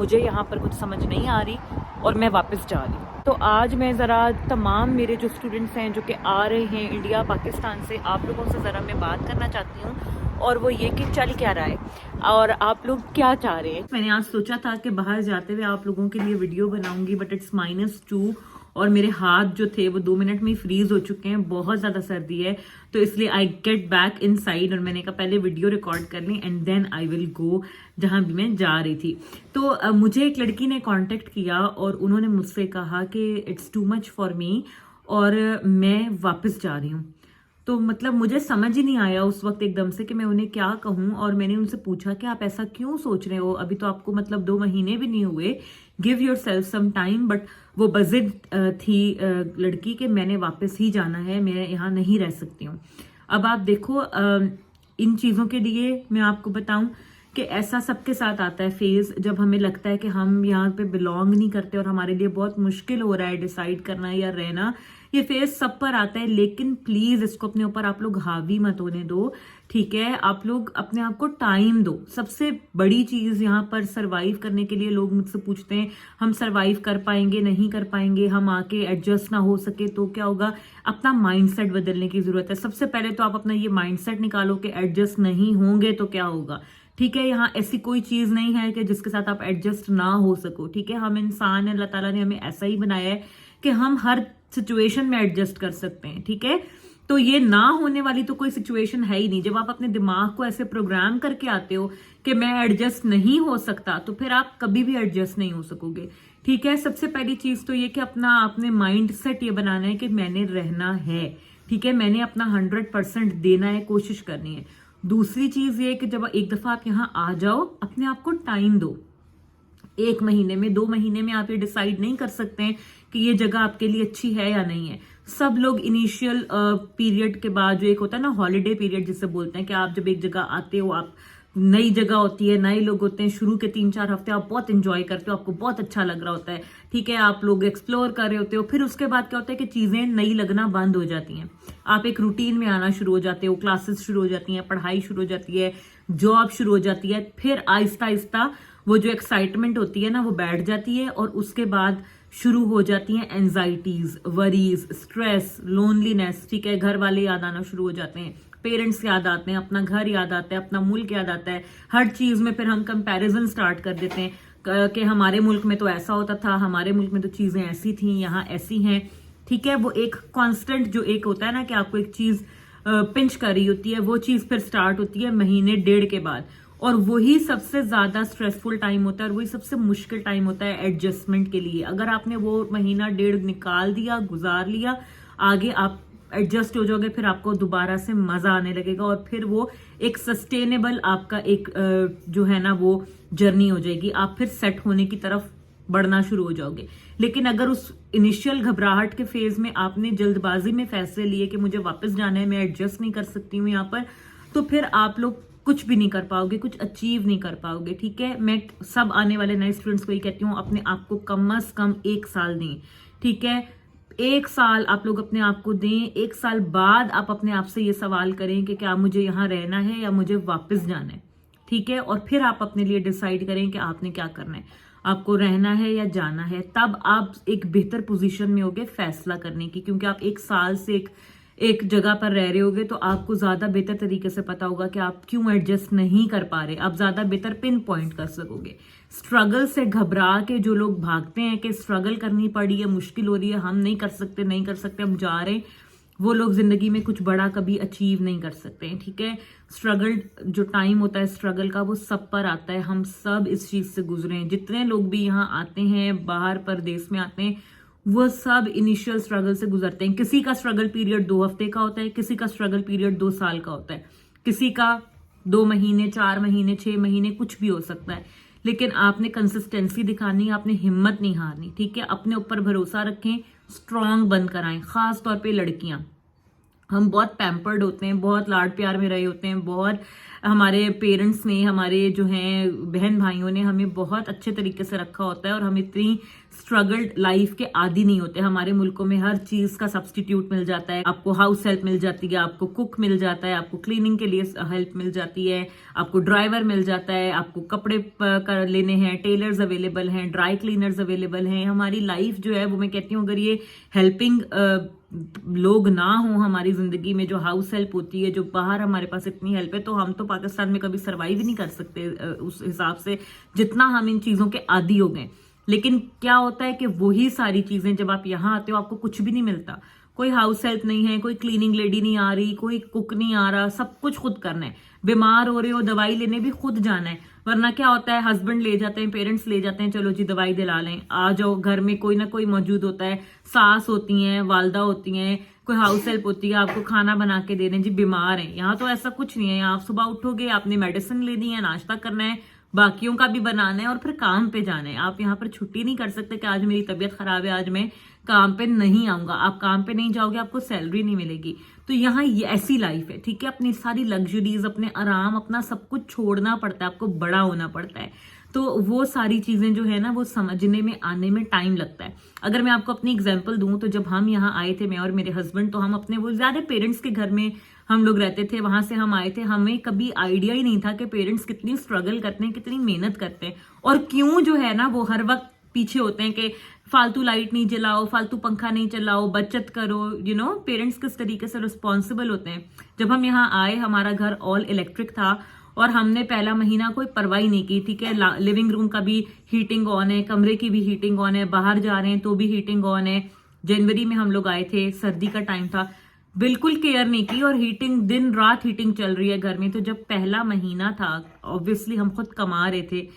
मुझे यहाँ पर कुछ समझ नहीं आ रही और मैं वापस जा रही हूँ। तो आज मैं ज़रा तमाम मेरे जो स्टूडेंट्स हैं जो कि आ रहे हैं इंडिया पाकिस्तान से, आप लोगों से ज़रा मैं बात करना चाहती हूँ, और वो ये कि चल क्या रहा है और आप लोग क्या चाह रहे हैं। मैंने आज सोचा था कि बाहर जाते हुए आप लोगों के लिए वीडियो बनाऊंगी, बट इट्स -2 और मेरे हाथ जो थे वो 2 मिनट में ही फ्रीज हो चुके हैं, बहुत ज़्यादा सर्दी है। तो इसलिए I get back inside और मैंने कहा पहले वीडियो रिकॉर्ड कर ली and then I will go जहाँ भी मैं जा रही थी। तो मुझे एक लड़की ने कांटेक्ट किया और उन्होंने मुझसे कहा कि it's too much for me और मैं वापस जा रही हूँ। तो मतलब मुझे समझ ही नहीं आया उस वक्त एकदम से कि मैं उन्हें क्या कहूँ, और मैंने उनसे पूछा कि आप ऐसा क्यों सोच रहे हो, अभी तो आपको मतलब 2 महीने भी नहीं हुए, give yourself some time. But वो बजिद थी लड़की कि मैंने वापस ही जाना है, मैं यहाँ नहीं रह सकती हूँ। अब आप देखो, इन चीज़ों के लिए मैं आपको बताऊं कि ऐसा सबके साथ आता है फेज, जब हमें लगता है कि हम यहाँ पे बिलोंग नहीं करते और हमारे लिए बहुत मुश्किल हो रहा है डिसाइड करना या रहना। ये फेज सब पर आता है, लेकिन प्लीज इसको अपने ऊपर आप लोग हावी मत होने दो, ठीक है। आप लोग अपने आप को टाइम दो। सबसे बड़ी चीज यहाँ पर सरवाइव करने के लिए लोग मुझसे पूछते हैं हम सरवाइव कर पाएंगे नहीं कर पाएंगे, हम आके एडजस्ट ना हो सके तो क्या होगा। अपना माइंडसेट बदलने की जरूरत है। सबसे पहले तो आप अपना ये माइंडसेट निकालो कि एडजस्ट नहीं होंगे तो क्या होगा, ठीक है। यहाँ ऐसी कोई चीज नहीं है कि जिसके साथ आप एडजस्ट ना हो सको, ठीक है। हम इंसान हैं, अल्लाह ताला ने हमें ऐसा ही बनाया है कि हम हर सिचुएशन में एडजस्ट कर सकते हैं, ठीक है। तो ये ना होने वाली तो कोई सिचुएशन है ही नहीं। जब आप अपने दिमाग को ऐसे प्रोग्राम करके आते हो कि मैं एडजस्ट नहीं हो सकता, तो फिर आप कभी भी एडजस्ट नहीं हो सकोगे, ठीक है। सबसे पहली चीज तो ये कि अपने माइंड सेट ये बनाना है कि मैंने रहना है, ठीक है। मैंने अपना 100% देना है, कोशिश करनी है। दूसरी चीज ये कि जब एक दफा आप यहाँ आ जाओ, अपने आप को टाइम दो। 1 महीने में 2 महीने में आप ये डिसाइड नहीं कर सकते हैं कि ये जगह आपके लिए अच्छी है या नहीं है। सब लोग इनिशियल पीरियड के बाद, जो एक होता है ना हॉलीडे पीरियड जिसे बोलते हैं, कि आप जब एक जगह आते हो, आप नई जगह होती है, नए लोग होते हैं, शुरू के 3-4 हफ्ते आप बहुत इंजॉय करते हो, आपको बहुत अच्छा लग रहा होता है, ठीक है। आप लोग एक्सप्लोर कर रहे होते हो। फिर उसके बाद क्या होता है कि चीजें नई लगना बंद हो जाती हैं, आप एक रूटीन में आना शुरू हो जाते हो, क्लासेस शुरू हो जाती हैं, पढ़ाई शुरू हो जाती है, जॉब शुरू हो जाती है। फिर आहिस्ता आहिस्ता वो जो एक्साइटमेंट होती है ना वो बैठ जाती है, और उसके बाद शुरू हो जाती हैं एंजाइटीज, वरीज, स्ट्रेस, लोनलीनेस, ठीक है। घर वाले याद आना शुरू हो जाते हैं, पेरेंट्स याद आते हैं, अपना घर याद आता है, अपना मुल्क याद आता है। हर चीज में फिर हम कंपैरिजन स्टार्ट कर देते हैं कि हमारे मुल्क में तो ऐसा होता था, हमारे मुल्क में तो चीजें ऐसी थी, यहाँ ऐसी हैं, ठीक है। वो एक कांस्टेंट जो एक होता है ना कि आपको एक चीज पिंच कर रही होती है, वो चीज फिर स्टार्ट होती है महीने 1.5 के बाद, और वही सबसे ज्यादा स्ट्रेसफुल टाइम होता है और वही सबसे मुश्किल टाइम होता है एडजस्टमेंट के लिए। अगर आपने वो महीना 1.5 निकाल दिया, गुजार लिया, आगे आप एडजस्ट हो जाओगे, फिर आपको दोबारा से मजा आने लगेगा, और फिर वो एक सस्टेनेबल आपका एक जो है ना वो जर्नी हो जाएगी। आप फिर सेट होने की तरफ बढ़ना शुरू हो जाओगे। लेकिन अगर उस इनिशियल घबराहट के फेज में आपने जल्दबाजी में फैसले लिए कि मुझे वापस जाना है, मैं एडजस्ट नहीं कर सकती हूँ यहाँ पर, तो फिर आप लोग कुछ भी नहीं कर पाओगे, कुछ अचीव नहीं कर पाओगे, ठीक है। मैं सब आने वाले नए स्टूडेंट्स को ही कहती हूँ, अपने आप को कम से कम 1 साल दें, ठीक है। 1 साल आप लोग अपने आप को दें। 1 साल बाद आप अपने आप से ये सवाल करें कि क्या मुझे यहाँ रहना है या मुझे वापस जाना है, ठीक है। और फिर आप अपने लिए डिसाइड करें कि आपने क्या करना है, आपको रहना है या जाना है। तब आप एक बेहतर पोजीशन में होगे फैसला करने की, क्योंकि आप 1 साल से एक जगह पर रह रहे होगे तो आपको ज्यादा बेहतर तरीके से पता होगा कि आप क्यों एडजस्ट नहीं कर पा रहे। आप ज्यादा बेहतर पिन पॉइंट कर सकोगे। स्ट्रगल से घबरा के जो लोग भागते हैं कि स्ट्रगल करनी पड़ी है, मुश्किल हो रही है, हम नहीं कर सकते नहीं कर सकते, हम जा रहे हैं, वो लोग जिंदगी में कुछ बड़ा कभी अचीव नहीं कर सकते हैं, ठीक है। स्ट्रगल जो टाइम होता है स्ट्रगल का, वो सब पर आता है। हम सब इस चीज से गुजरे हैं। जितने लोग भी यहाँ आते हैं, बाहर परदेश में आते हैं, वो सब इनिशियल स्ट्रगल से गुजरते हैं। किसी का स्ट्रगल पीरियड 2 हफ्ते का होता है, किसी का स्ट्रगल पीरियड 2 साल का होता है, किसी का 2 महीने, 4 महीने, 6 महीने, कुछ भी हो सकता है। लेकिन आपने कंसिस्टेंसी दिखानी है, आपने हिम्मत नहीं हारनी, ठीक है। अपने ऊपर भरोसा रखें, स्ट्रांग बनकर आए, खास तौर पे लड़कियां। हम बहुत पैम्पर्ड होते हैं, बहुत लाड प्यार में रहे होते हैं, बहुत हमारे पेरेंट्स ने, हमारे जो हैं बहन भाइयों ने हमें बहुत अच्छे तरीके से रखा होता है और हम इतनी स्ट्रगल्ड लाइफ के आदी नहीं होते। हमारे मुल्कों में हर चीज का सब्स्टिट्यूट मिल जाता है, आपको हाउस हेल्प मिल जाती है, आपको कुक मिल जाता है, आपको क्लीनिंग के लिए हेल्प मिल जाती है, आपको ड्राइवर मिल जाता है, आपको कपड़े कर लेने हैं, टेलर्स अवेलेबल हैं, ड्राई क्लीनर्स अवेलेबल हैं। हमारी लाइफ जो है वो मैं कहती हूँ अगर ये हेल्पिंग लोग ना हो हमारी जिंदगी में, जो हाउस हेल्प होती है, जो बाहर हमारे पास इतनी हेल्प है, तो हम तो पाकिस्तान में कभी सरवाइव ही नहीं कर सकते उस हिसाब से जितना हम इन चीजों के आदी हो गए। लेकिन क्या होता है कि वही सारी चीजें जब आप यहाँ आते हो आपको कुछ भी नहीं मिलता। कोई हाउस हेल्प नहीं है, कोई क्लीनिंग लेडी नहीं आ रही, कोई कुक नहीं आ रहा, सब कुछ खुद करना है। बीमार हो रहे हो दवाई लेने भी खुद जाना है, वरना क्या होता है हस्बैंड ले जाते हैं, पेरेंट्स ले जाते हैं, चलो जी दवाई दिला लें, आ जाओ। घर में कोई ना कोई मौजूद होता है, सास होती हैं, वालदा होती हैं, कोई हाउस हेल्प होती है, आपको खाना बना के दे दें जी बीमार है। यहाँ तो ऐसा कुछ नहीं है, आप सुबह उठोगे, आपने मेडिसिन लेनी है, नाश्ता करना है, बाकियों का भी बनाना है और फिर काम पे जाना है। आप यहाँ पर छुट्टी नहीं कर सकते कि आज मेरी तबीयत खराब है, आज मैं काम पे नहीं आऊंगा। आप काम पे नहीं जाओगे, आपको सैलरी नहीं मिलेगी। तो यहाँ ये ऐसी लाइफ है, ठीक है। अपनी सारी लग्जरीज, अपने आराम, अपना सब कुछ छोड़ना पड़ता है, आपको बड़ा होना पड़ता है। तो वो सारी चीजें जो है ना वो समझने में, आने में टाइम लगता है। अगर मैं आपको अपनी एग्जांपल दूं तो जब हम यहाँ आए थे, मैं और मेरे हस्बैंड, तो हम अपने वो ज्यादा पेरेंट्स के घर में हम लोग रहते थे, वहां से हम आए थे। हमें कभी आइडिया ही नहीं था कि पेरेंट्स कितनी स्ट्रगल करते हैं, कितनी मेहनत करते हैं और क्यों जो है ना वो हर वक्त पीछे होते हैं कि फालतू लाइट नहीं जलाओ, फालतू पंखा नहीं चलाओ, बचत करो। पेरेंट्स किस तरीके से रिस्पॉन्सिबल होते हैं। जब हम यहाँ आए हमारा घर ऑल इलेक्ट्रिक था और हमने पहला महीना कोई परवाह नहीं की, ठीक है। लिविंग रूम का भी हीटिंग ऑन है, कमरे की भी हीटिंग ऑन है, बाहर जा रहे हैं तो भी हीटिंग ऑन है। जनवरी में हम लोग आए थे, सर्दी का टाइम था, बिल्कुल केयर नहीं की और हीटिंग, दिन रात हीटिंग चल रही है घर में। तो जब पहला महीना था, ऑब्वियसली हम खुद कमा रहे थे,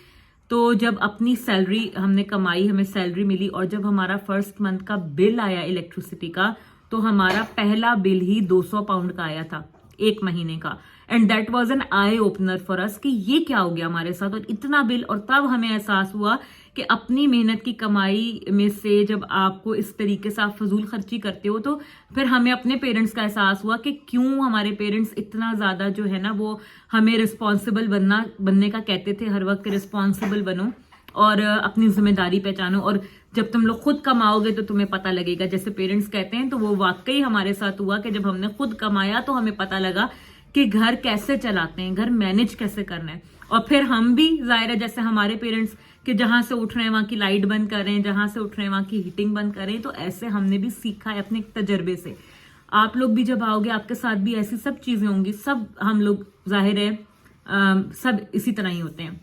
तो जब अपनी सैलरी हमने कमाई, हमें सैलरी मिली और जब हमारा फर्स्ट मंथ का बिल आया इलेक्ट्रिसिटी का, तो हमारा पहला बिल ही 200 पाउंड का आया था एक महीने का। And that was an eye opener for us कि ये क्या हो गया हमारे साथ, और इतना बिल। और तब हमें एहसास हुआ कि अपनी मेहनत की कमाई में से जब आपको इस तरीके से आप फजूल खर्ची करते हो, तो फिर हमें अपने पेरेंट्स का एहसास हुआ कि क्यों हमारे पेरेंट्स इतना ज्यादा जो है ना वो हमें रिस्पॉन्सिबल बनने का कहते थे हर वक्त, रिस्पॉन्सिबल बनो और अपनी जिम्मेदारी पहचानो, और जब तुम लोग खुद कमाओगे तो तुम्हें पता लगेगा, जैसे पेरेंट्स कहते हैं। तो वो वाकई हमारे साथ हुआ कि जब हमने खुद कमाया तो हमें पता लगा कि घर कैसे चलाते हैं, घर मैनेज कैसे करना है। और फिर हम भी जाहिर है जैसे हमारे पेरेंट्स कि जहां से उठ रहे हैं वहां की लाइट बंद करें, जहां से उठ रहे हैं वहां की हीटिंग बंद करें, तो ऐसे हमने भी सीखा है अपने तजर्बे से। आप लोग भी जब आओगे आपके साथ भी ऐसी सब चीजें होंगी। सब हम लोग जाहिर है सब इसी तरह ही होते हैं,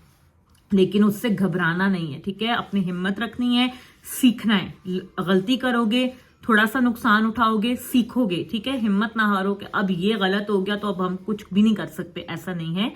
लेकिन उससे घबराना नहीं है, ठीक है। अपनी हिम्मत रखनी है, सीखना है। गलती करोगे, थोड़ा सा नुकसान उठाओगे, सीखोगे, ठीक है। हिम्मत ना हारो कि अब ये गलत हो गया तो अब हम कुछ भी नहीं कर सकते, ऐसा नहीं है।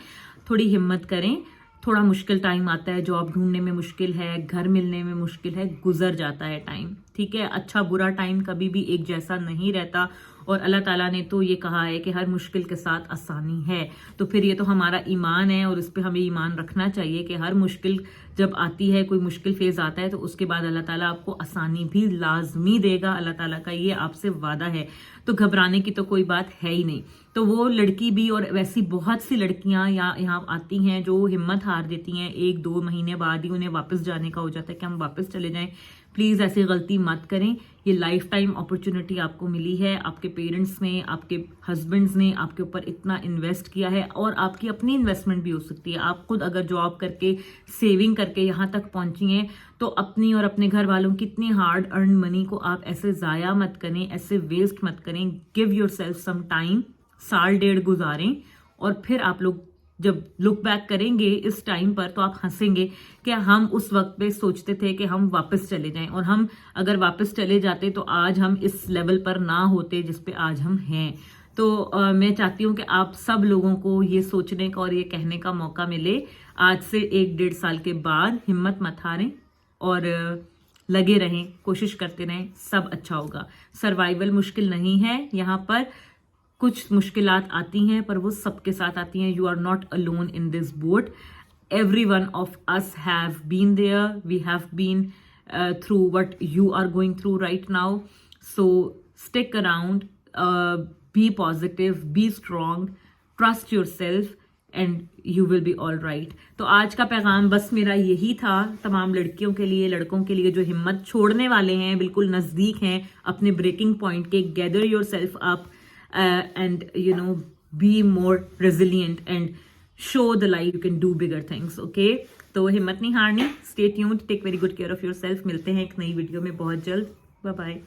थोड़ी हिम्मत करें। थोड़ा मुश्किल टाइम आता है, जॉब ढूंढने में मुश्किल है, घर मिलने में मुश्किल है, गुजर जाता है टाइम, ठीक है। अच्छा बुरा टाइम कभी भी एक जैसा नहीं रहता और अल्लाह ताला ने तो ये कहा है कि हर मुश्किल के साथ आसानी है। तो फिर ये तो हमारा ईमान है और इस पे हमें ईमान रखना चाहिए कि हर मुश्किल जब आती है, कोई मुश्किल फेज आता है, तो उसके बाद अल्लाह ताला आपको आसानी भी लाजमी देगा। अल्लाह ताला का ये आपसे वादा है, तो घबराने की तो कोई बात है ही नहीं। तो वो लड़की भी और वैसी बहुत सी लड़कियां यहाँ आती हैं जो हिम्मत हार देती हैं, 1-2 महीने बाद ही उन्हें वापस जाने का हो जाता है कि हम वापस चले जाएं। प्लीज ऐसी गलती मत करें। ये लाइफ टाइम अपॉर्चुनिटी आपको मिली है, आपके पेरेंट्स ने, आपके हस्बैंड्स ने आपके ऊपर इतना इन्वेस्ट किया है और आपकी अपनी इन्वेस्टमेंट भी हो सकती है। आप खुद अगर जॉब करके, सेविंग करके यहाँ तक पहुंची हैं, तो अपनी और अपने घर वालों की इतनी हार्ड अर्न मनी को आप ऐसे जाया मत करें, ऐसे वेस्ट मत करें। Give yourself some time, 1.5 साल गुजारें और फिर आप लोग जब लुक बैक करेंगे इस टाइम पर तो आप हंसेंगे कि हम उस वक्त पे सोचते थे कि हम वापस चले जाएं, और हम अगर वापस चले जाते तो आज हम इस लेवल पर ना होते जिस पे आज हम हैं। तो मैं चाहती हूँ कि आप सब लोगों को ये सोचने का और ये कहने का मौका मिले आज से 1-1.5 साल के बाद। हिम्मत मत हारें और लगे रहें, कोशिश करते रहें, सब अच्छा होगा। सर्वाइवल मुश्किल नहीं है, यहाँ पर कुछ मुश्किलात आती हैं पर वो सबके साथ आती हैं। You are not alone in this boat, every one of us have been there, we have been through what you are going through right now. So stick around, be positive, be strong, trust yourself and you will be all right. तो आज का पैगाम बस मेरा यही था तमाम लड़कियों के लिए, लड़कों के लिए जो हिम्मत छोड़ने वाले हैं, बिल्कुल नज़दीक हैं अपने ब्रेकिंग पॉइंट के। Gather yourself up and you know be more resilient and show the light you can do bigger things. Okay, तो हिम्मत नहीं हारनी। Stay tuned, take very good care of yourself. मिलते हैं एक नई video में बहुत जल्द। Bye bye.